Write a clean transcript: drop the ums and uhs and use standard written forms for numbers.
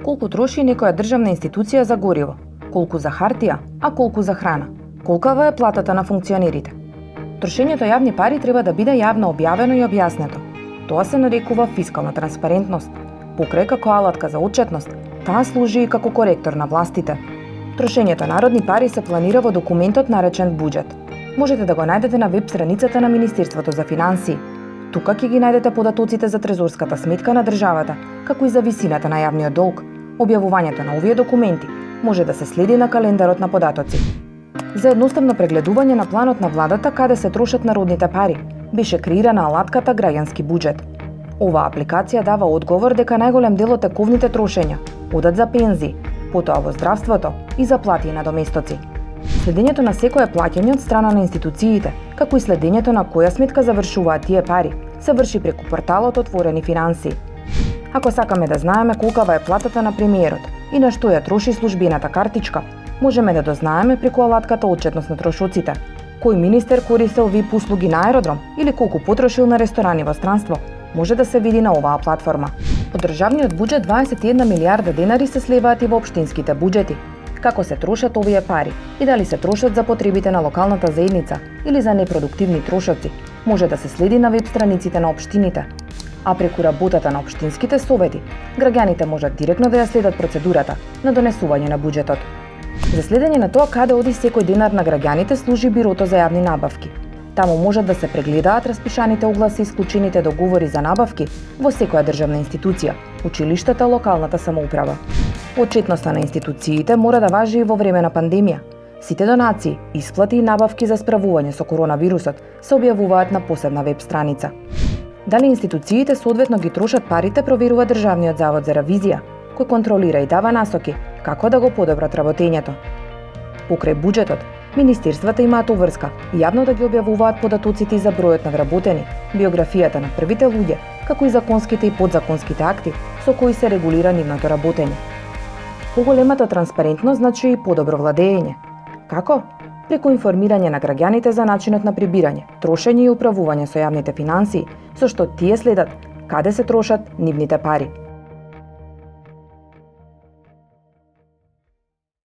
Колку троши некоја државна институција за гориво, колку за хартија, а колку за храна, колкава е платата на функционерите. Трошењето јавни пари треба да биде јавно објавено и објаснето. Тоа се нарекува фискална транспарентност. Покрај како алатка за отчетност, таа служи и како коректор на властите. Трошењето народни пари се планира во документот наречен буџет. Можете да го најдете на веб страницата на Министерството за финансии. Тука ќе ги најдете податоците за трезорската сметка на државата, како и за висината на јавниот долг. Објавувањето на овие документи може да се следи на календарот на податоци. За едноставно прегледување на планот на владата каде се трошат народните пари, беше креирана алатката Граѓански буџет. Оваа апликација дава одговор дека најголем дел од тековните трошења одат за пензии, потоа во здравството и за плати и надоместоци. Следењето на секое плаќање од страна на институциите, како и следењето на која сметка завршуваат тие пари, се врши преку порталот Отворени финансии. Ако сакаме да знаеме колкава е платата на премиерот и на што ја троши службената картичка, можеме да дознаеме преку алатката Отчетност на трошоците. Кој министер користел ВИП услуги на аеродром или колку потрошил на ресторани во странство, може да се види на оваа платформа. Од државниот буџет 21 милиарда денари се слеваат и во општинските буџети. Како се трошат овие пари и дали се трошат за потребите на локалната заедница или за непродуктивни трошоци, може да се следи на веб страниците на општините. А преку работата на општинските совети, граѓаните можат директно да ја следат процедурата на донесување на буџетот. За следење на тоа каде оди секој денар на граѓаните служи Бирото за јавни набавки. Таму можат да се прегледаат распишаните огласи и склучените договори за набавки во секоја државна институција, училиштата, локалната самоуправа. Отчетноста на институциите мора да важи и во време на пандемија. Сите донации, исплати и набавки за справување со коронавирусот се објавуваат на посебна веб страница. Дали институциите соодветно ги трошат парите, проверува Државниот завод за ревизија, кој контролира и дава насоки како да го подобрат работењето. Покрај буџетот, министерствата имаат обврска јавно да ги објавуваат податоците за бројот на вработени, биографијата на првите луѓе, како и законските и подзаконските акти со кои се регулира нивното работење. Поголемата транспарентност значи и подобро владење. Како? Преку информирање на граѓаните за начинот на прибирање, трошење и управување со јавните финансии, со што тие следат каде се трошат нивните пари.